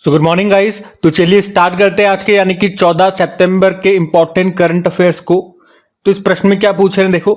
So good morning guys. तो चलिए start करते हैं आज के यानी कि 14 सितंबर के इंपॉर्टेंट करंट अफेयर्स को। तो इस प्रश्न में क्या पूछ रहे हैं, देखो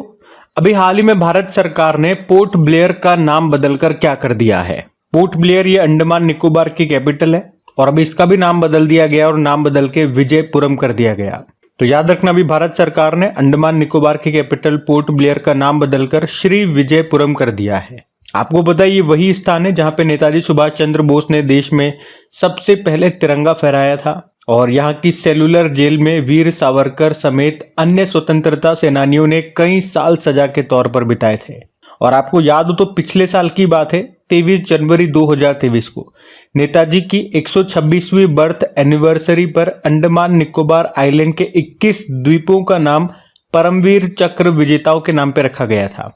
अभी हाल ही में भारत सरकार ने पोर्ट ब्लेयर का नाम बदलकर क्या कर दिया है। पोर्ट ब्लेयर ये अंडमान निकोबार की कैपिटल है और अभी इसका भी नाम बदल दिया गया और नाम बदल के विजयपुरम कर दिया गया। तो याद रखना, अभी भारत सरकार ने अंडमान निकोबार की कैपिटल पोर्ट ब्लेयर का नाम बदलकर श्री विजयपुरम कर दिया है। आपको पता है ये वही स्थान है जहां पे नेताजी सुभाष चंद्र बोस ने देश में सबसे पहले तिरंगा फहराया था और यहाँ की सेलुलर जेल में वीर सावरकर समेत अन्य स्वतंत्रता सेनानियों ने कई साल सजा के तौर पर बिताए थे। और आपको याद हो तो पिछले साल की बात है, 23 जनवरी 2023 को नेताजी की 126वीं बर्थ एनिवर्सरी पर अंडमान निकोबार आइलैंड के 21 द्वीपों का नाम परमवीर चक्र विजेताओं के नाम पर रखा गया था।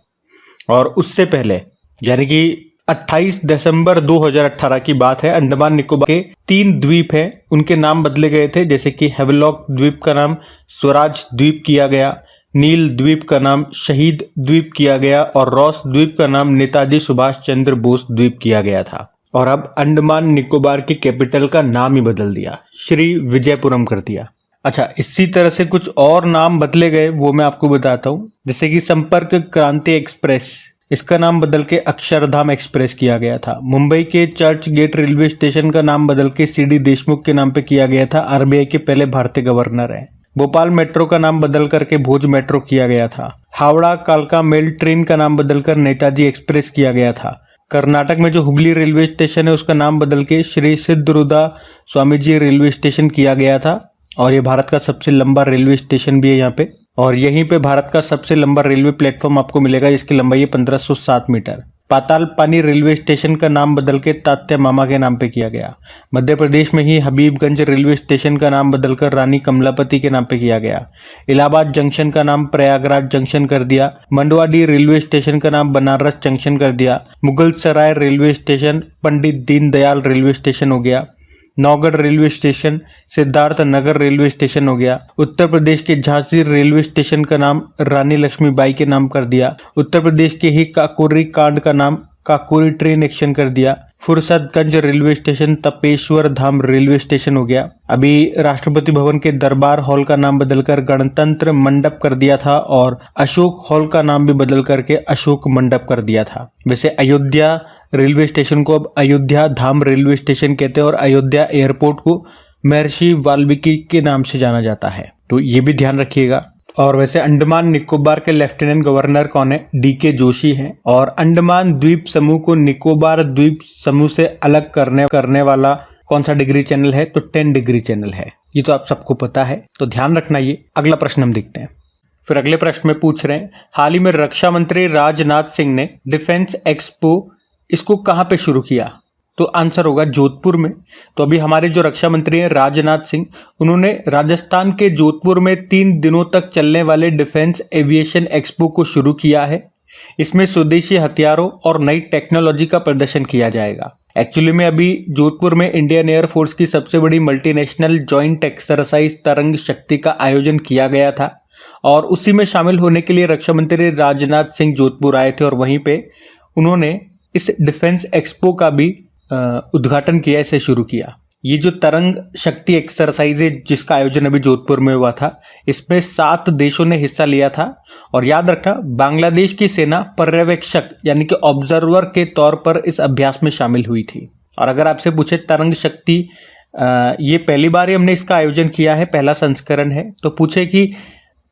और उससे पहले यानी कि 28 दिसंबर 2018 की बात है, अंडमान निकोबार के 3 द्वीप हैं उनके नाम बदले गए थे, जैसे कि हेवलॉक द्वीप का नाम स्वराज द्वीप किया गया, नील द्वीप का नाम शहीद द्वीप किया गया और रॉस द्वीप का नाम नेताजी सुभाष चंद्र बोस द्वीप किया गया था। और अब अंडमान निकोबार की कैपिटल का नाम ही बदल दिया, श्री विजयपुरम कर दिया। अच्छा, इसी तरह से कुछ और नाम बदले गए, वो मैं आपको बताता हूँ। जैसे कि संपर्क क्रांति एक्सप्रेस, इसका नाम बदल के अक्षरधाम एक्सप्रेस किया गया था। मुंबई के चर्च गेट रेलवे स्टेशन का नाम बदल के सीडी देशमुख के नाम पे किया गया था, आरबीआई के पहले भारतीय गवर्नर हैं। भोपाल मेट्रो का नाम बदल करके भोज मेट्रो किया गया था। हावड़ा कालका मेल ट्रेन का नाम बदलकर नेताजी एक्सप्रेस किया गया था। कर्नाटक में जो हुबली रेलवे स्टेशन है उसका नाम बदल के श्री सिद्धरुदा स्वामीजी रेलवे स्टेशन किया गया था और ये भारत का सबसे लंबा रेलवे स्टेशन भी है यहाँ पे। और यहीं पे भारत का सबसे लंबा रेलवे प्लेटफॉर्म आपको मिलेगा, जिसकी लंबाई है 1507 मीटर। पाताल पानी रेलवे स्टेशन का नाम बदल के तात्या मामा के नाम पे किया गया। मध्य प्रदेश में ही हबीबगंज रेलवे स्टेशन का नाम बदलकर रानी कमलापति के नाम पे किया गया। इलाहाबाद जंक्शन का नाम प्रयागराज जंक्शन कर दिया। मंडुआडीह रेलवे स्टेशन का नाम बनारस जंक्शन कर दिया। मुगल सराय railway station Pandit Deendayal railway station हो गया। Naugarh railway station Siddharth Nagar railway station हो गया। उत्तर प्रदेश के झांसी रेलवे स्टेशन का नाम रानी लक्ष्मीबाई के नाम कर दिया। उत्तर प्रदेश के ही काकोरी कांड का नाम काकोरी ट्रेन एक्शन कर दिया। फुरसतगंज रेलवे स्टेशन तपेश्वर धाम रेलवे स्टेशन हो गया। अभी राष्ट्रपति भवन के दरबार हॉल का नाम बदलकर गणतंत्र मंडप कर दिया था और अशोक हॉल का नाम भी बदल करके अशोक मंडप कर दिया था। वैसे अयोध्या रेलवे स्टेशन को अब अयोध्या धाम रेलवे स्टेशन कहते हैं और अयोध्या एयरपोर्ट को महर्षि वाल्मीकि के नाम से जाना जाता है, तो ये भी ध्यान रखिएगा। और वैसे अंडमान निकोबार के लेफ्टिनेंट गवर्नर कौन है? डीके जोशी हैं। और अंडमान द्वीप समूह को निकोबार द्वीप समूह से अलग करने वाला कौन सा डिग्री चैनल है? तो 10 डिग्री चैनल है। ये तो आप सबको पता है, तो ध्यान रखना ये। अगला प्रश्न हम देखते हैं। फिर अगले प्रश्न में पूछ रहे हैं, हाल ही में रक्षा मंत्री राजनाथ सिंह ने डिफेंस एक्सपो इसको कहां पे शुरू किया? तो आंसर होगा जोधपुर में। तो अभी हमारे जो रक्षा मंत्री हैं राजनाथ सिंह, उन्होंने राजस्थान के जोधपुर में 3 दिनों तक चलने वाले डिफेंस एविएशन एक्सपो को शुरू किया है। इसमें स्वदेशी हथियारों और नई टेक्नोलॉजी का प्रदर्शन किया जाएगा। एक्चुअली में अभी जोधपुर में इंडियन एयरफोर्स की सबसे बड़ी मल्टीनेशनल ज्वाइंट एक्सरसाइज तरंग शक्ति का आयोजन किया गया था और उसी में शामिल होने के लिए रक्षा मंत्री राजनाथ सिंह जोधपुर आए थे और वहीं पे उन्होंने इस डिफेंस एक्सपो का भी उद्घाटन किया, इसे शुरू किया। ये जो तरंग शक्ति एक्सरसाइज है जिसका आयोजन अभी जोधपुर में हुआ था, इसमें 7 देशों ने हिस्सा लिया था। और याद रखना, बांग्लादेश की सेना पर्यवेक्षक यानी कि ऑब्जर्वर के तौर पर इस अभ्यास में शामिल हुई थी। और अगर आपसे पूछे तरंग शक्ति ये पहली बार ही हमने इसका आयोजन किया है, पहला संस्करण है, तो पूछे कि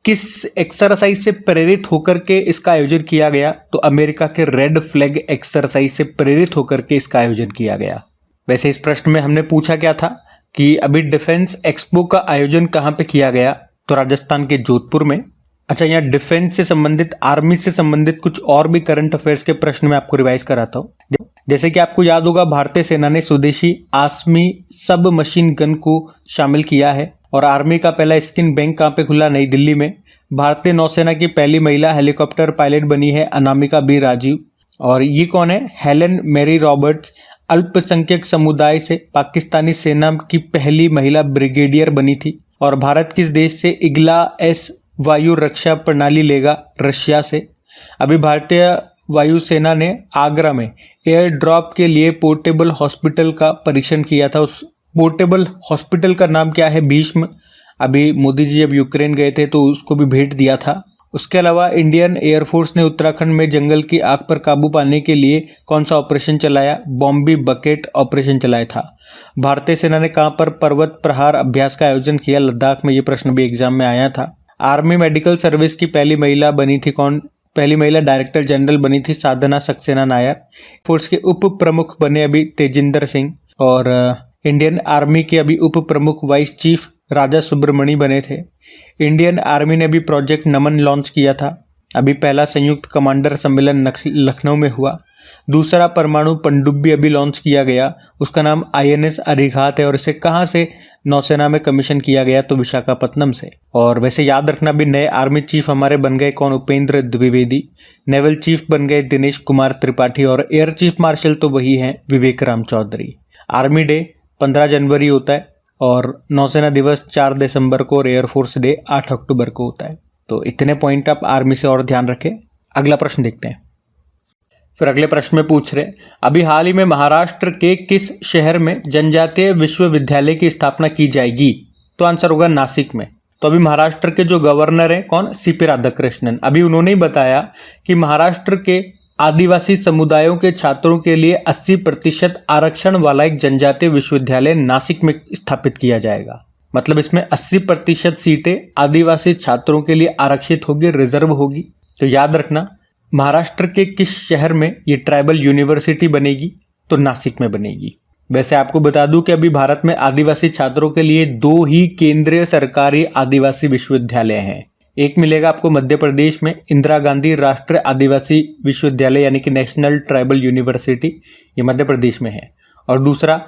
किस एक्सरसाइज से प्रेरित होकर के इसका आयोजन किया गया? तो अमेरिका के रेड फ्लैग एक्सरसाइज से प्रेरित होकर के इसका आयोजन किया गया। वैसे इस प्रश्न में हमने पूछा क्या था कि अभी डिफेंस एक्सपो का आयोजन कहाँ पे किया गया? तो राजस्थान के जोधपुर में। अच्छा, यहाँ डिफेंस से संबंधित, आर्मी से संबंधित कुछ और भी करंट अफेयर्स के प्रश्न मैं आपको रिवाइज कराता हूँ। जैसे कि आपको याद होगा, भारतीय सेना ने स्वदेशी आसमी सब मशीन गन को शामिल किया है और आर्मी का पहला स्किन बैंक कहाँ पे खुला? नई दिल्ली में। भारतीय नौसेना की पहली महिला हेलीकॉप्टर पायलट बनी है अनामिका बी राजीव। और ये कौन है? हेलन मैरी रॉबर्ट्स अल्पसंख्यक समुदाय से पाकिस्तानी सेना की पहली महिला ब्रिगेडियर बनी थी। और भारत किस देश से इग्ला एस वायु रक्षा प्रणाली लेगा? रशिया से। अभी भारतीय वायुसेना ने आगरा में एयर ड्रॉप के लिए पोर्टेबल हॉस्पिटल का परीक्षण किया था, उस पोर्टेबल हॉस्पिटल का नाम क्या है? भीष्म। अभी मोदी जी जब यूक्रेन गए थे तो उसको भी भेंट दिया था। उसके अलावा इंडियन एयरफोर्स ने उत्तराखंड में जंगल की आग पर काबू पाने के लिए कौन सा ऑपरेशन चलाया? बॉम्बी बकेट ऑपरेशन चलाया था। भारतीय सेना ने कहां पर पर्वत प्रहार अभ्यास का आयोजन किया? लद्दाख में। ये प्रश्न भी एग्जाम में आया था। आर्मी मेडिकल सर्विस की पहली महिला बनी थी कौन? पहली महिला डायरेक्टर जनरल बनी थी साधना सक्सेना नायर। फोर्स के उप प्रमुख बने अभी तेजिंदर सिंह। और इंडियन आर्मी के अभी उप प्रमुख वाइस चीफ राजा सुब्रमणी बने थे। इंडियन आर्मी ने अभी प्रोजेक्ट नमन लॉन्च किया था। अभी पहला संयुक्त कमांडर सम्मेलन लखनऊ में हुआ। दूसरा परमाणु पनडुब्बी अभी लॉन्च किया गया, उसका नाम INS अरिघात है और इसे कहाँ से नौसेना में कमीशन किया गया? तो विशाखापत्तनम से। और वैसे याद रखना भी नए आर्मी चीफ हमारे बन गए कौन? उपेंद्र द्विवेदी। नेवल चीफ बन गए दिनेश कुमार त्रिपाठी और एयर चीफ मार्शल तो वही हैं विवेक राम चौधरी। आर्मी डे 15 जनवरी होता है और नौसेना दिवस 4 दिसंबर को और एयरफोर्स डे 8 अक्टूबर को होता है। तो इतने पॉइंट आप आर्मी से और ध्यान रखें। अगला प्रश्न देखते हैं। फिर अगले प्रश्न में पूछ रहे अभी हाल ही में महाराष्ट्र के किस शहर में जनजातीय विश्वविद्यालय की स्थापना की जाएगी? तो आंसर होगा नासिक में। तो अभी महाराष्ट्र के जो गवर्नर हैं कौन? CP राधाकृष्णन। अभी उन्होंने ही बताया कि महाराष्ट्र के आदिवासी समुदायों के छात्रों के लिए 80% आरक्षण वाला एक जनजातीय विश्वविद्यालय नासिक में स्थापित किया जाएगा। मतलब इसमें 80% सीटें आदिवासी छात्रों के लिए आरक्षित होगी, रिजर्व होगी। तो याद रखना महाराष्ट्र के किस शहर में ये ट्राइबल यूनिवर्सिटी बनेगी? तो नासिक में बनेगी। वैसे आपको बता दूं कि अभी भारत में आदिवासी छात्रों के लिए 2 ही केंद्रीय सरकारी आदिवासी विश्वविद्यालय हैं। एक मिलेगा आपको मध्य प्रदेश में इंदिरा गांधी राष्ट्रीय आदिवासी विश्वविद्यालय यानी कि नेशनल ट्राइबल यूनिवर्सिटी, ये मध्य प्रदेश में है। और दूसरा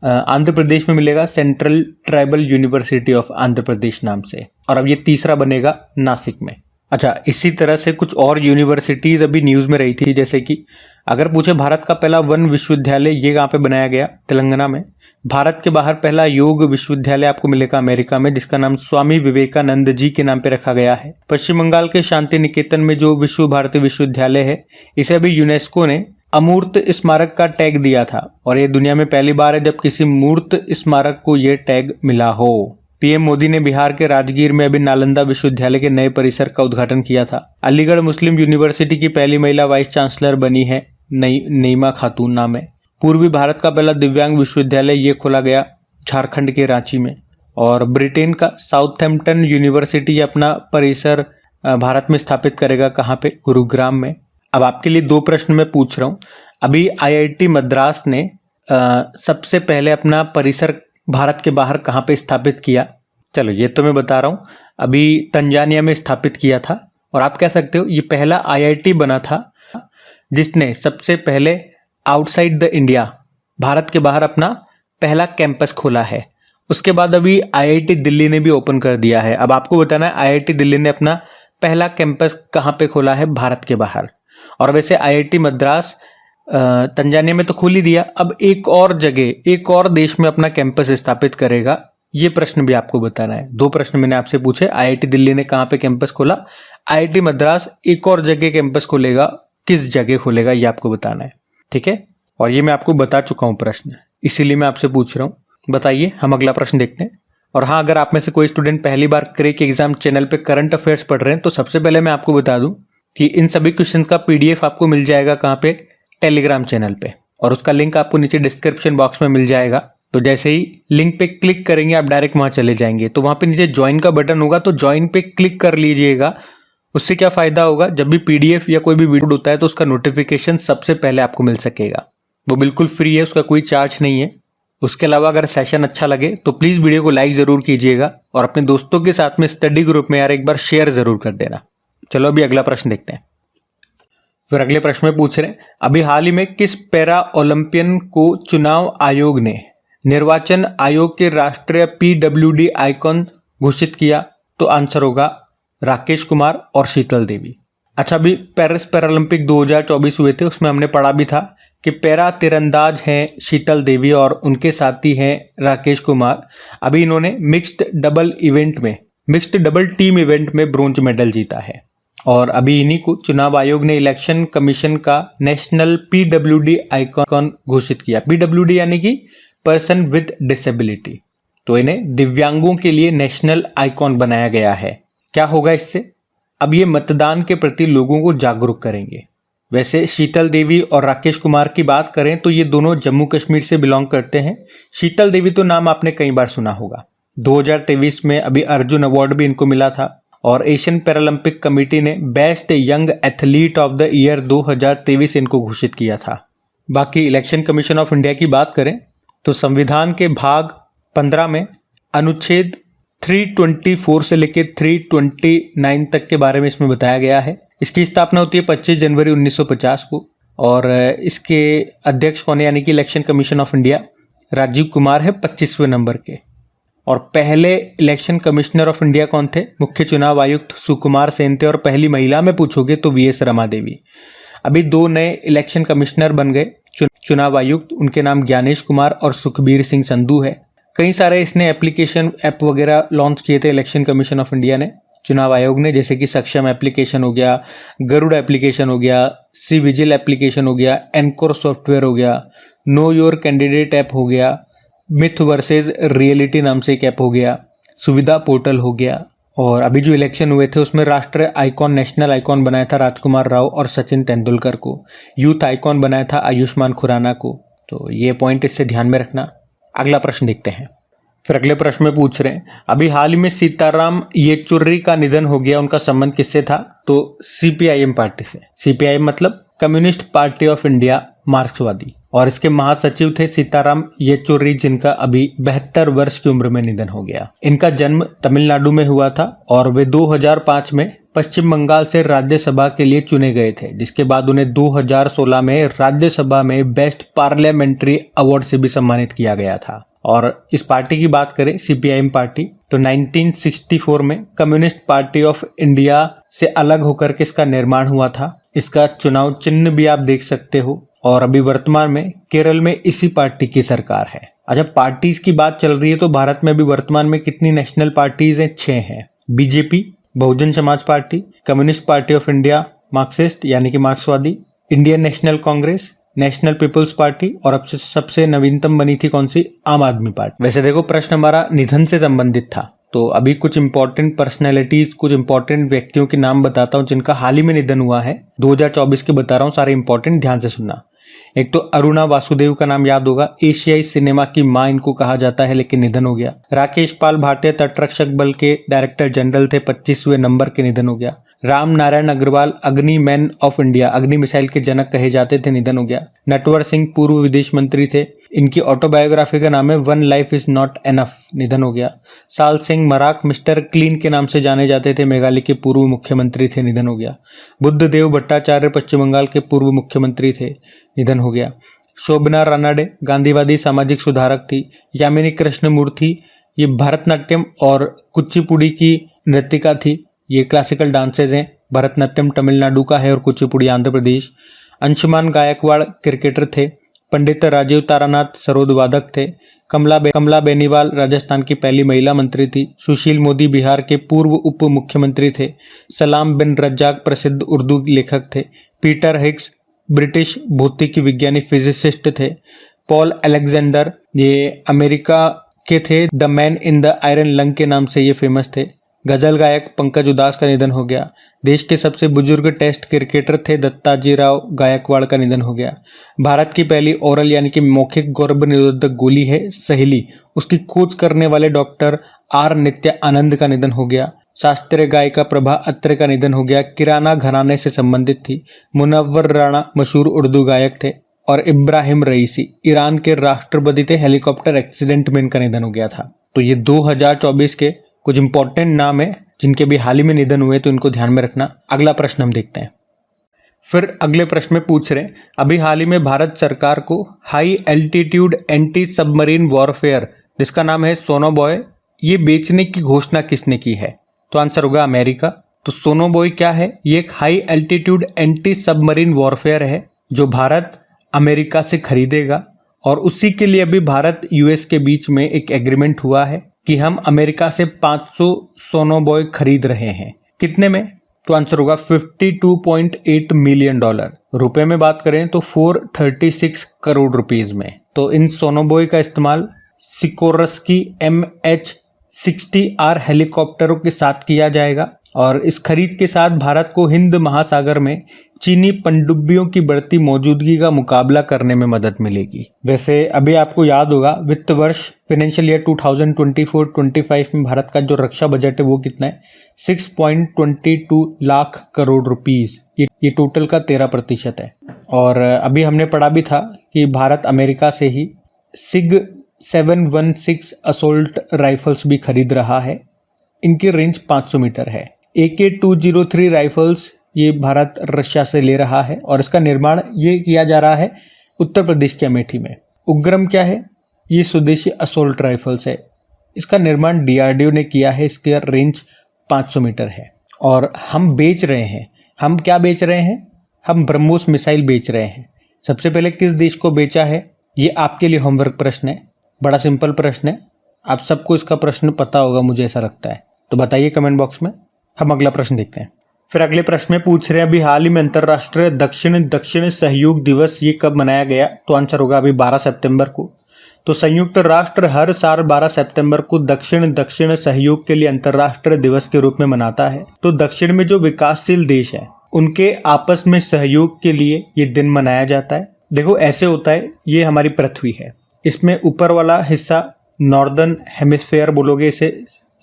आंध्र प्रदेश में मिलेगा central tribal university of Andhra Pradesh नाम से। और अब ये तीसरा बनेगा नासिक में। अच्छा, इसी तरह से कुछ और यूनिवर्सिटीज अभी न्यूज में रही थी, जैसे कि अगर पूछे भारत का पहला वन विश्वविद्यालय ये कहाँ पे बनाया गया? तेलंगाना में। भारत के बाहर पहला योग विश्वविद्यालय आपको मिलेगा अमेरिका में, जिसका नाम स्वामी विवेकानंद जी के नाम पे रखा गया है। पश्चिम बंगाल के शांति निकेतन में जो विश्व भारती विश्वविद्यालय है, इसे अभी यूनेस्को ने अमूर्त स्मारक का टैग दिया था और ये दुनिया में पहली बार है जब किसी मूर्त स्मारक को ये टैग मिला हो। पीएम मोदी ने बिहार के राजगीर में अभी नालंदा विश्वविद्यालय के नए परिसर का उद्घाटन किया था। अलीगढ़ मुस्लिम यूनिवर्सिटी की पहली महिला वाइस चांसलर बनी है, नईमा खातून नाम है। पूर्वी भारत का पहला दिव्यांग विश्वविद्यालय ये खोला गया झारखंड के रांची में। और ब्रिटेन का साउथहैम्पटन यूनिवर्सिटी अपना परिसर भारत में स्थापित करेगा, कहाँ पे? गुरुग्राम में। अब आपके लिए 2 प्रश्न मैं पूछ रहा हूँ। अभी IIT मद्रास ने सबसे पहले अपना परिसर भारत के बाहर कहाँ पे स्थापित किया? चलो ये तो मैं बता रहा हूँ, अभी तंजानिया में स्थापित किया था। और आप कह सकते हो ये पहला IIT बना था जिसने सबसे पहले आउटसाइड द इंडिया, भारत के बाहर अपना पहला कैंपस खोला है। उसके बाद अभी IIT दिल्ली ने भी ओपन कर दिया है। अब आपको बताना है IIT दिल्ली ने अपना पहला कैंपस कहाँ पे खोला है? भारत के बाहर। और वैसे IIT मद्रास तंजानिया में तो खोल ही दिया, अब एक और जगह, एक और देश में अपना कैंपस स्थापित करेगा। ये प्रश्न भी आपको बताना है। 2 प्रश्न मैंने आपसे पूछे। IIT दिल्ली ने कहाँ पे कैंपस खोला, IIT मद्रास एक और जगह कैंपस खोलेगा, किस जगह खोलेगा ये आपको बताना है, ठीक है। और ये मैं आपको बता चुका हूँ प्रश्न, इसीलिए मैं आपसे पूछ रहा हूँ। बताइए, हम अगला प्रश्न देखते हैं। और हाँ, अगर आप में से कोई स्टूडेंट पहली बार क्रैक एग्जाम चैनल पे करंट अफेयर्स पढ़ रहे हैं तो सबसे पहले मैं आपको बता दूं कि इन सभी क्वेश्चंस का PDF आपको मिल जाएगा कहाँ पे? टेलीग्राम चैनल पे। और उसका लिंक आपको नीचे डिस्क्रिप्शन बॉक्स में मिल जाएगा। तो जैसे ही लिंक पे क्लिक करेंगे आप डायरेक्ट वहां चले जाएंगे, तो वहां पे नीचे ज्वाइन का बटन होगा, तो ज्वाइन पे क्लिक कर लीजिएगा। उससे क्या फायदा होगा, जब भी PDF या कोई भी वीडियो होता है तो उसका नोटिफिकेशन सबसे पहले आपको मिल सकेगा। वो बिल्कुल फ्री है, उसका कोई चार्ज नहीं है। उसके अलावा अगर सेशन अच्छा लगे तो प्लीज वीडियो को लाइक जरूर कीजिएगा और अपने दोस्तों के साथ में स्टडी ग्रुप में यार एक बार शेयर जरूर कर देना। चलो अभी अगला प्रश्न देखते हैं। फिर अगले प्रश्न में पूछ रहे हैं, अभी हाल ही में किस पैरा ओलंपियन को चुनाव आयोग ने निर्वाचन आयोग के राष्ट्रीय PWD आइकॉन घोषित किया? तो आंसर होगा राकेश कुमार और शीतल देवी। अच्छा, अभी पेरिस पैरालंपिक 2024 हुए थे, उसमें हमने पढ़ा भी था कि पैरा तीरंदाज हैं शीतल देवी और उनके साथी हैं राकेश कुमार। अभी इन्होंने मिक्स्ड डबल टीम इवेंट में ब्रोंज मेडल जीता है। और अभी इन्हीं को चुनाव आयोग ने इलेक्शन कमीशन का नेशनल PWD आइकॉन घोषित किया। PWD यानी कि पर्सन विद डिसेबिलिटी। तो इन्हें दिव्यांगों के लिए नेशनल आइकॉन बनाया गया है। क्या होगा इससे? अब ये मतदान के प्रति लोगों को जागरूक करेंगे। वैसे शीतल देवी और राकेश कुमार की बात करें तो ये दोनों जम्मू कश्मीर से बिलोंग करते हैं। शीतल देवी तो नाम आपने कई बार सुना होगा। 2023 में अभी अर्जुन अवार्ड भी इनको मिला था और एशियन पैरालंपिक कमेटी ने best young athlete of the year 2023 इनको घोषित किया था। बाकी इलेक्शन कमीशन ऑफ इंडिया की बात करें तो संविधान के भाग 15 में अनुच्छेद 324 से लेकर 329 तक के बारे में इसमें बताया गया है। इसकी स्थापना होती है 25 जनवरी 1950 को और इसके अध्यक्ष कौन है, यानी कि election commission of India Rajiv Kumar है 25वें नंबर के। और पहले इलेक्शन कमिश्नर ऑफ इंडिया कौन थे? मुख्य चुनाव आयुक्त सुकुमार सेन थे। और पहली महिला में पूछोगे तो वीएस रमा देवी। अभी 2 नए इलेक्शन कमिश्नर बन गए चुनाव आयुक्त, उनके नाम ज्ञानेश कुमार और सुखबीर सिंह संधू है। कई सारे इसने एप्लीकेशन ऐप वगैरह लॉन्च किए थे इलेक्शन कमीशन ऑफ इंडिया ने, चुनाव आयोग ने, जैसे कि सक्षम एप्लीकेशन हो गया, गरुड़ एप्लीकेशन हो गया, सी विजिल एप्लीकेशन हो गया, एनकोर सॉफ्टवेयर हो गया, नो योर कैंडिडेट ऐप हो गया, मिथ वर्सेस रियलिटी नाम से एक ऐप हो गया, सुविधा पोर्टल हो गया। और अभी जो इलेक्शन हुए थे उसमें राष्ट्रीय आइकॉन, नेशनल आइकॉन बनाया था राजकुमार राव और सचिन तेंदुलकर को। यूथ आइकॉन बनाया था आयुष्मान खुराना को। तो ये पॉइंट इससे ध्यान में रखना। अगला प्रश्न देखते हैं। फिर अगले प्रश्न में पूछ रहे हैं, अभी हाल ही में सीताराम येचुरी का निधन हो गया, उनका संबंध किससे था? तो सीपीआईएम पार्टी से। सीपीआईएम मतलब कम्युनिस्ट पार्टी ऑफ इंडिया, मार्क्सवादी। और इसके महासचिव थे सीताराम येचुरी, जिनका अभी 72 वर्ष की उम्र में निधन हो गया। इनका जन्म तमिलनाडु में हुआ था और वे 2005 में पश्चिम बंगाल से राज्यसभा के लिए चुने गए थे, जिसके बाद उन्हें 2016 में राज्यसभा में बेस्ट पार्लियामेंट्री अवार्ड से भी सम्मानित किया गया था। और इस पार्टी की बात करें, सीपीआईएम पार्टी, तो 1964 में कम्युनिस्ट पार्टी ऑफ इंडिया से अलग होकर के इसका निर्माण हुआ था। इसका चुनाव चिन्ह भी आप देख सकते हो। और अभी वर्तमान में केरल में इसी पार्टी की सरकार है। अच्छा, पार्टीज की बात चल रही है तो भारत में अभी वर्तमान में कितनी नेशनल पार्टीज हैं? 6 हैं। BJP, Bahujan Samaj party, communist party of India, Marxist यानी कि मार्क्सवादी, Indian National Congress, National People's Party और अब से सबसे नवीनतम बनी थी कौन सी? आम आदमी पार्टी। वैसे देखो, प्रश्न हमारा निधन से संबंधित था, तो अभी कुछ इंपॉर्टेंट पर्सनैलिटीज, कुछ इंपॉर्टेंट व्यक्तियों के नाम बताता हूं जिनका हाल ही में निधन हुआ है। 2024 के बता रहा हूं, सारे इंपॉर्टेंट, ध्यान से सुनना। एक तो अरुणा वासुदेव का नाम याद होगा, एशियाई सिनेमा की मां इनको कहा जाता है, लेकिन निधन हो गया। राकेश पाल भारतीय तटरक्षक बल के डायरेक्टर जनरल थे, 25वें नंबर के, निधन हो गया। राम नारायण अग्रवाल अग्नि मैन ऑफ इंडिया, अग्नि मिसाइल के जनक कहे जाते थे, निधन हो गया। नटवर सिंह पूर्व विदेश मंत्री थे, इनकी ऑटोबायोग्राफी का नाम है one life is not enough, निधन हो गया। साल सिंह मराक मिस्टर क्लीन के नाम से जाने जाते थे, मेघालय के पूर्व मुख्यमंत्री थे, निधन हो गया। बुद्धदेव भट्टाचार्य पश्चिम बंगाल के पूर्व मुख्यमंत्री थे, निधन हो गया। शोभना रानाडे गांधीवादी सामाजिक सुधारक थी। यामिनी कृष्णमूर्ति, ये भरतनाट्यम और कुचिपुड़ी की नृत्यिका थी। ये क्लासिकल डांसेज हैं। भरतनाट्यम तमिलनाडु का है और कुचिपुड़ी आंध्र प्रदेश। अंशुमान गायकवाड़ क्रिकेटर थे। पंडित राजीव तारानाथ सरोद वादक थे। कमला बेनीवाल राजस्थान की पहली महिला मंत्री थी। सुशील मोदी बिहार के पूर्व उप मुख्यमंत्री थे। सलाम बिन रज्जाक प्रसिद्ध उर्दू लेखक थे। पीटर हिग्स ब्रिटिश भौतिकी विज्ञानी फिजिसिस्ट थे। पॉल अलेक्जेंडर ये अमेरिका के थे, the man in the iron lung के नाम से ये फेमस थे। गजल गायक पंकज उदास का निधन हो गया। देश के सबसे बुजुर्ग टेस्ट क्रिकेटर थे दत्ताजी राव गायकवाड़ का निधन हो गया। भारत की पहली ओरल यानी कि मौखिक गर्भ निरोधक गोली है सहेली, उसकी खोज करने वाले डॉक्टर आर नित्य आनंद का निधन हो गया। शास्त्रीय गायिका प्रभा अत्रे का निधन हो गया, किराना घराने से संबंधित थी। मुनव्वर राणा मशहूर उर्दू गायक थे। और इब्राहिम रईसी ईरान के राष्ट्रपति थे, हेलीकॉप्टर एक्सीडेंट में इनका निधन हो गया था। तो ये 2024 के कुछ इंपॉर्टेंट नाम है जिनके भी हाल ही में निधन हुए, तो इनको ध्यान में रखना। अगला प्रश्न हम देखते हैं। फिर अगले प्रश्न में पूछ रहे हैं, अभी हाल ही में भारत सरकार को high altitude anti submarine warfare, जिसका नाम है सोनोबॉय, ये बेचने की घोषणा किसने की है? तो आंसर होगा अमेरिका। तो सोनोबॉय क्या है? ये एक high altitude anti submarine warfare है जो भारत अमेरिका से खरीदेगा। और उसी के लिए अभी भारत यूएस के बीच में एक एग्रीमेंट हुआ है कि हम अमेरिका से 500 सोनोबॉय खरीद रहे हैं। कितने में? तो आंसर होगा $52.8 मिलियन। रुपए में बात करें तो 436 करोड़ रुपीस में। तो इन सोनोबॉय का इस्तेमाल सिकोर्स्की MH-60R हेलीकॉप्टरों के साथ किया जाएगा और इस खरीद के साथ भारत को हिंद महासागर में चीनी पनडुब्बियों की बढ़ती मौजूदगी का मुकाबला करने में मदद मिलेगी। वैसे अभी आपको याद होगा वित्त वर्ष फाइनेंशियल ईयर 2024-25 में भारत का जो रक्षा बजट है वो कितना है, 6.22 लाख करोड़ रुपीस। ये टोटल का 13% है। और अभी हमने पढ़ा भी था कि भारत अमेरिका से ही सिग 716 असोल्ट राइफल्स भी खरीद रहा है। इनकी रेंज 500 मीटर है। AK-203 राइफल्स ये भारत रशिया से ले रहा है और इसका निर्माण ये किया जा रहा है उत्तर प्रदेश के अमेठी में। उग्रम क्या है, ये स्वदेशी असोल्ट राइफल्स है। इसका निर्माण DRDO ने किया है। इसकी रेंज 500 मीटर है। और हम बेच रहे हैं, हम क्या बेच रहे हैं, हम ब्रह्मोस मिसाइल बेच रहे हैं। सबसे पहले किस देश को बेचा है, ये आपके लिए होमवर्क प्रश्न है। बड़ा सिंपल प्रश्न है, आप सबको इसका प्रश्न पता होगा मुझे ऐसा लगता है, तो बताइए कमेंट बॉक्स में। हम अगला प्रश्न देखते हैं। फिर अगले प्रश्न में पूछ रहे हैं अभी हाल ही में अंतर्राष्ट्रीय दक्षिण सहयोग दिवस ये कब मनाया गया, तो आंसर होगा अभी 12 सितंबर को। तो संयुक्त राष्ट्र हर साल 12 सितंबर को दक्षिण सहयोग के लिए अंतर्राष्ट्रीय दिवस के रूप में मनाता है। तो दक्षिण में जो विकासशील देश है उनके आपस में सहयोग के लिए ये दिन मनाया जाता है। देखो ऐसे होता है, ये हमारी पृथ्वी है, इसमें ऊपर वाला हिस्सा नॉर्दर्न हेमिस्फेयर बोलोगे, इसे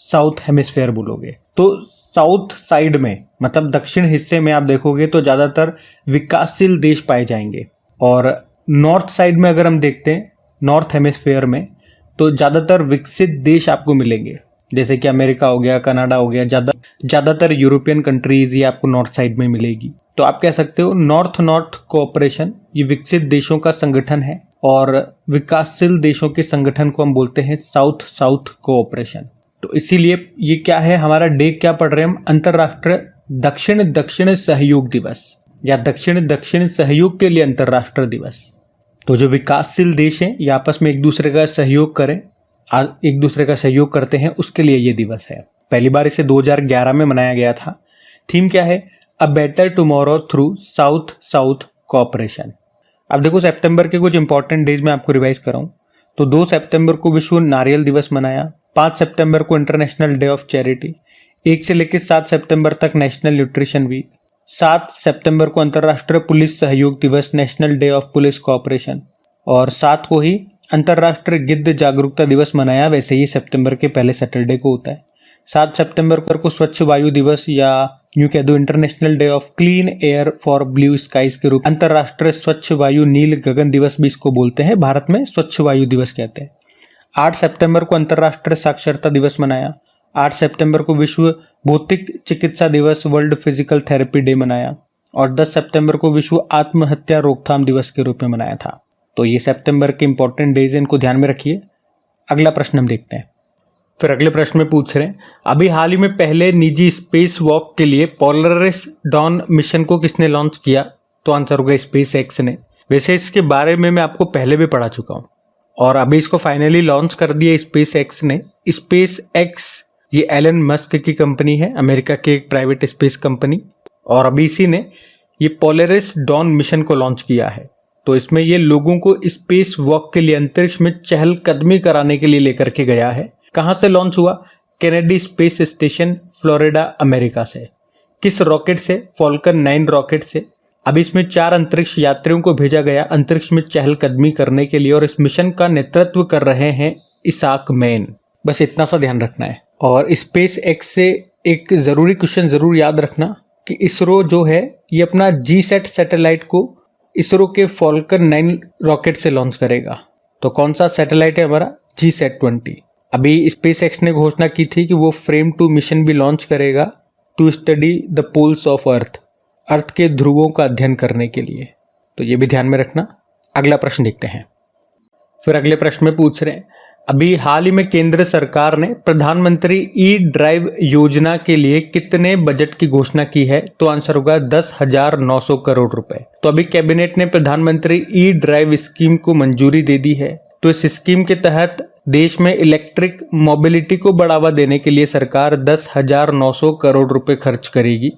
साउथ हेमिस्फेयर बोलोगे। तो साउथ साइड में मतलब दक्षिण हिस्से में आप देखोगे तो ज़्यादातर विकासशील देश पाए जाएंगे और नॉर्थ साइड में अगर हम देखते हैं नॉर्थ हेमिस्फेयर में तो ज़्यादातर विकसित देश आपको मिलेंगे, जैसे कि अमेरिका हो गया, कनाडा हो गया। ज़्यादातर यूरोपियन कंट्रीज ये आपको नॉर्थ साइड में मिलेगी। तो आप कह सकते हो नॉर्थ कोऑपरेशन ये विकसित देशों का संगठन है और विकासशील देशों के संगठन को हम बोलते हैं साउथ कोऑपरेशन। तो इसीलिए ये क्या है, हमारा डे क्या पढ़ रहे हैं हम, अंतर्राष्ट्रीय दक्षिण सहयोग दिवस या दक्षिण सहयोग के लिए अंतर्राष्ट्रीय दिवस। तो जो विकासशील देश हैं ये आपस में एक दूसरे का सहयोग करें, एक दूसरे का सहयोग करते हैं, उसके लिए ये दिवस है। पहली बार इसे 2011 में मनाया गया था। थीम क्या है, a better tomorrow through south cooperation. अब देखो सितंबर के कुछ इंपॉर्टेंट डेज में आपको रिवाइज कराऊं तो 2 सितंबर को विश्व नारियल दिवस मनाया, 5 सितंबर को इंटरनेशनल डे ऑफ चैरिटी, 1 से लेकर 7 सितंबर तक नेशनल न्यूट्रिशन वीक, 7 सितंबर को अंतर्राष्ट्रीय पुलिस सहयोग दिवस national day of police cooperation और 7 को ही अंतर्राष्ट्रीय गिद्ध जागरूकता दिवस मनाया। वैसे ही सितंबर के पहले सैटरडे को होता है। 7 सितंबर को स्वच्छ वायु दिवस या यूं कह दो international day of clean air for blue skies के रूप अंतर्राष्ट्रीय स्वच्छ वायु नील गगन दिवस भी इसको बोलते हैं, भारत में स्वच्छ वायु दिवस कहते हैं। 8 सितंबर को अंतर्राष्ट्रीय साक्षरता दिवस मनाया। 8 सितंबर को विश्व भौतिक चिकित्सा दिवस वर्ल्ड फिजिकल थेरेपी डे मनाया और 10 सितंबर को विश्व आत्महत्या रोकथाम दिवस के रूप में मनाया था। तो ये सितंबर के इंपॉर्टेंट डेज इनको ध्यान में रखिए। अगला प्रश्न हम देखते हैं। फिर अगले प्रश्न में पूछ रहे हैं अभी हाल ही में पहले निजी स्पेस वॉक के लिए पोलरिस डॉन मिशन को किसने लॉन्च किया, तो आंसर होगा स्पेस एक्स ने। वैसे इसके बारे में मैं आपको पहले भी पढ़ा चुका हूँ और अभी इसको फाइनली लॉन्च कर दिया स्पेस एक्स ने। स्पेस एक्स ये एलन मस्क की कंपनी है, अमेरिका की एक प्राइवेट स्पेस कंपनी, और अभी इसी ने ये पोलरिस डॉन मिशन को लॉन्च किया है। तो इसमें ये लोगों को स्पेस वॉक के लिए अंतरिक्ष में चहलकदमी कराने के लिए लेकर के गया है। कहाँ से लॉन्च हुआ, Kennedy space station Florida America से। किस रॉकेट से, फॉल्कन 9 रॉकेट से। अभी इसमें 4 अंतरिक्ष यात्रियों को भेजा गया अंतरिक्ष में चहलकदमी करने के लिए और इस मिशन का नेतृत्व कर रहे हैं इसाक मैन। बस इतना सा ध्यान रखना है। और स्पेस एक्स से एक ज़रूरी क्वेश्चन ज़रूर याद रखना कि इसरो जो है ये अपना GSAT सैटेलाइट को इसरो के फॉल्कन 9 रॉकेट से लॉन्च करेगा। तो कौन सा सैटेलाइट है हमारा, GSAT-20। अभी स्पेस एक्स ने घोषणा की थी कि वो फ्रेम 2 मिशन भी लॉन्च करेगा to study the poles of Earth के ध्रुवों का अध्ययन करने के लिए। तो ये भी ध्यान में रखना। अगला प्रश्न देखते हैं। फिर अगले प्रश्न में पूछ रहे हैं अभी हाल ही में केंद्र सरकार ने प्रधानमंत्री ई-ड्राइव योजना के लिए कितने बजट की घोषणा की है, तो आंसर होगा 10,900 करोड़ रुपए। तो अभी कैबिनेट ने प्रधानमंत्री ई-ड्राइव स्कीम को मंजूरी दे दी है। तो इस स्कीम के तहत देश में इलेक्ट्रिक मोबिलिटी को बढ़ावा देने के लिए सरकार 10,900 करोड़ रुपए खर्च करेगी।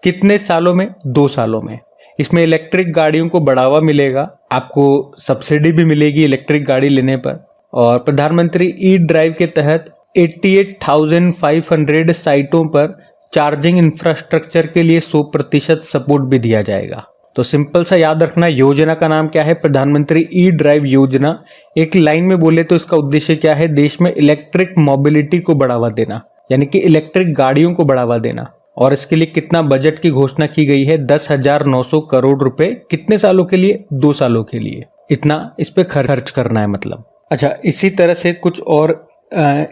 कितने सालों में, 2 सालों में। इसमें इलेक्ट्रिक गाड़ियों को बढ़ावा मिलेगा, आपको सब्सिडी भी मिलेगी इलेक्ट्रिक गाड़ी लेने पर। और प्रधानमंत्री ई ड्राइव के तहत 88,500 साइटों पर चार्जिंग इंफ्रास्ट्रक्चर के लिए 100% सपोर्ट भी दिया जाएगा। तो सिंपल सा याद रखना, योजना का नाम क्या है? प्रधानमंत्री ई ड्राइव योजना। एक लाइन में बोले तो इसका उद्देश्य क्या है? देश में इलेक्ट्रिक मोबिलिटी को बढ़ावा देना, यानी कि इलेक्ट्रिक गाड़ियों को बढ़ावा देना। और इसके लिए कितना बजट की घोषणा की गई है? 10,900 करोड़ रुपए। कितने सालों के लिए? 2 सालों के लिए इतना इस पे खर्च करना है मतलब। अच्छा, इसी तरह से कुछ और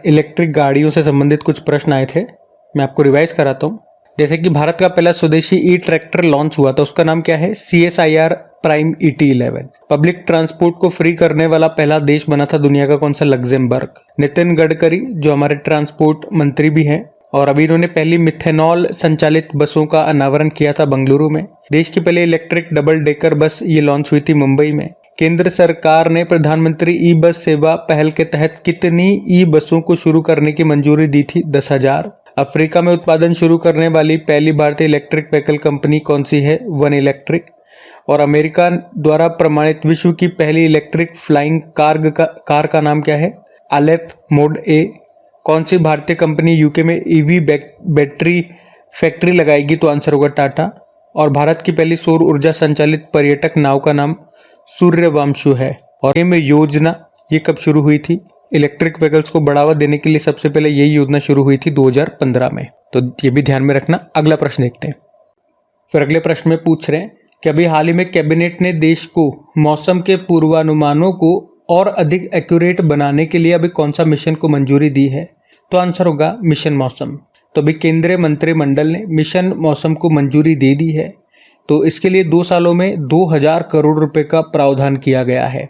इलेक्ट्रिक गाड़ियों से संबंधित कुछ प्रश्न आए थे, मैं आपको रिवाइज कराता हूँ। जैसे कि भारत का पहला स्वदेशी ई ट्रैक्टर लॉन्च हुआ था, उसका नाम क्या है? CSIR prime ET11। Public transport को फ्री करने वाला पहला देश बना था दुनिया का कौन सा? लग्जमबर्ग। नितिन गडकरी जो हमारे ट्रांसपोर्ट मंत्री भी हैं, और अभी इन्होंने पहली मिथेनॉल संचालित बसों का अनावरण किया था बेंगलुरु में। देश की पहले इलेक्ट्रिक डबल डेकर बस ये लॉन्च हुई थी मुंबई में। केंद्र सरकार ने प्रधानमंत्री ई बस सेवा पहल के तहत कितनी ई बसों को शुरू करने की मंजूरी दी थी? 10,000। अफ्रीका में उत्पादन शुरू करने वाली पहली भारतीय इलेक्ट्रिक व्हीकल कंपनी कौन सी है? One electric. और अमेरिका द्वारा प्रमाणित विश्व की पहली इलेक्ट्रिक फ्लाइंग कार का नाम क्या है? अलेफ मोड ए। कौन सी भारतीय कंपनी यूके में ईवी बैटरी फैक्ट्री लगाएगी? तो आंसर होगा टाटा। और भारत की पहली सौर ऊर्जा संचालित पर्यटक नाव का नाम सूर्यवंशु है। और ये योजना ये कब शुरू हुई थी? इलेक्ट्रिक व्हीकल्स को बढ़ावा देने के लिए सबसे पहले यही योजना शुरू हुई थी 2015 में। तो ये भी ध्यान में रखना। अगला प्रश्न देखते हैं। फिर अगले प्रश्न में पूछ रहे हैं कि अभी हाल ही में कैबिनेट ने देश को मौसम के पूर्वानुमानों को और अधिक एक्यूरेट बनाने के लिए अभी कौन सा मिशन को मंजूरी दी है? तो आंसर होगा मिशन मौसम। तो अभी केंद्रीय मंत्रिमंडल ने मिशन मौसम को मंजूरी दे दी है। तो इसके लिए 2 सालों में 2,000 करोड़ रुपए का प्रावधान किया गया है।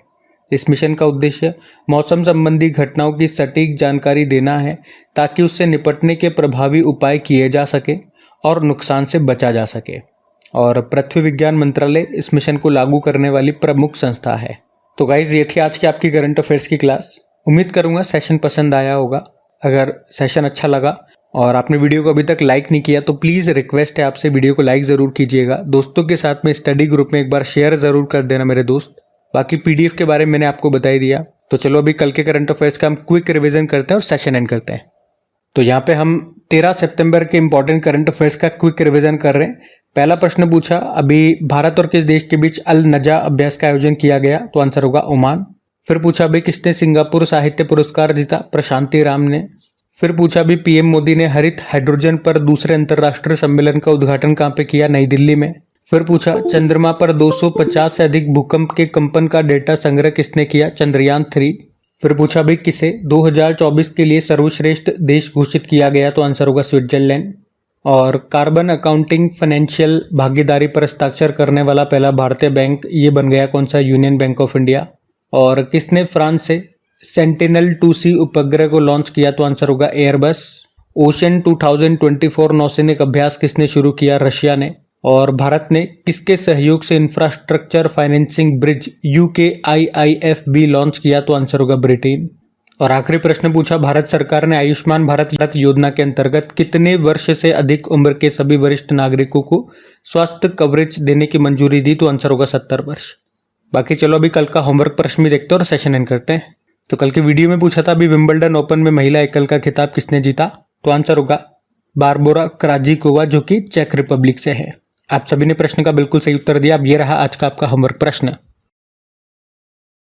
इस मिशन का उद्देश्य मौसम संबंधी घटनाओं की सटीक जानकारी देना है, ताकि उससे निपटने के प्रभावी उपाय किए जा सके और नुकसान से बचा जा सके। और पृथ्वी विज्ञान मंत्रालय इस मिशन को लागू करने वाली प्रमुख संस्था है। तो गाइज, ये थी आज की आपकी करंट अफेयर्स की क्लास। उम्मीद करूंगा सेशन पसंद आया होगा। अगर सेशन अच्छा लगा और आपने वीडियो को अभी तक लाइक नहीं किया तो प्लीज़ रिक्वेस्ट है आपसे, वीडियो को लाइक ज़रूर कीजिएगा। दोस्तों के साथ में स्टडी ग्रुप में एक बार शेयर ज़रूर कर देना मेरे दोस्त। बाकी PDF के बारे में मैंने आपको बता ही दिया। तो चलो अभी कल के करंट अफेयर्स का हम क्विक रिवीजन करते हैं और सेशन एंड करते हैं। तो यहाँ पे हम 13 सितंबर के इंपॉर्टेंट करंट अफेयर्स का क्विक रिवीजन कर रहे हैं। पहला प्रश्न पूछा, अभी भारत और किस देश के बीच अल नजा अभ्यास का आयोजन किया गया? तो आंसर होगा ओमान। फिर पूछा, अभी किसने सिंगापुर साहित्य पुरस्कार जीता? प्रशांति राम ने। फिर पूछा, अभी PM मोदी ने हरित हाइड्रोजन पर दूसरे अंतर्राष्ट्रीय सम्मेलन का उद्घाटन कहाँ पे किया? नई दिल्ली में। फिर पूछा, चंद्रमा पर 250 से अधिक भूकंप के कंपन का डेटा संग्रह किसने किया? चंद्रयान 3। फिर पूछा, भाई किसे 2024 के लिए सर्वश्रेष्ठ देश घोषित किया गया? तो आंसर होगा स्विट्जरलैंड। और कार्बन अकाउंटिंग फाइनेंशियल भागीदारी पर हस्ताक्षर करने वाला पहला भारतीय बैंक ये बन गया कौन सा? Union bank of India. और किसने फ्रांस से सेंटिनल 2C उपग्रह को लॉन्च किया? तो आंसर होगा एयरबस। ओशन 2024 नौसैनिक अभ्यास किसने शुरू किया? रशिया ने। और भारत ने किसके सहयोग से infrastructure financing bridge UKIIFB launch किया? तो आंसर होगा ब्रिटेन। और आखिरी प्रश्न पूछा, भारत सरकार ने आयुष्मान भारत योजना के अंतर्गत कितने वर्ष से अधिक उम्र के सभी वरिष्ठ नागरिकों को स्वास्थ्य कवरेज देने की मंजूरी दी? तो आंसर होगा 70 वर्ष। बाकी चलो अभी कल का होमवर्क प्रश्न भी देखते हैं और सेशन एंड करते हैं। तो कल के वीडियो में पूछा था, अभी विंबलडन ओपन में महिला एकल का खिताब किसने जीता? तो आंसर होगा बारबोरा क्राजिकोवा, जो कि चेक रिपब्लिक से है। आप सभी ने प्रश्न का बिल्कुल सही उत्तर दिया। अब ये रहा आज का आपका होमवर्क प्रश्न।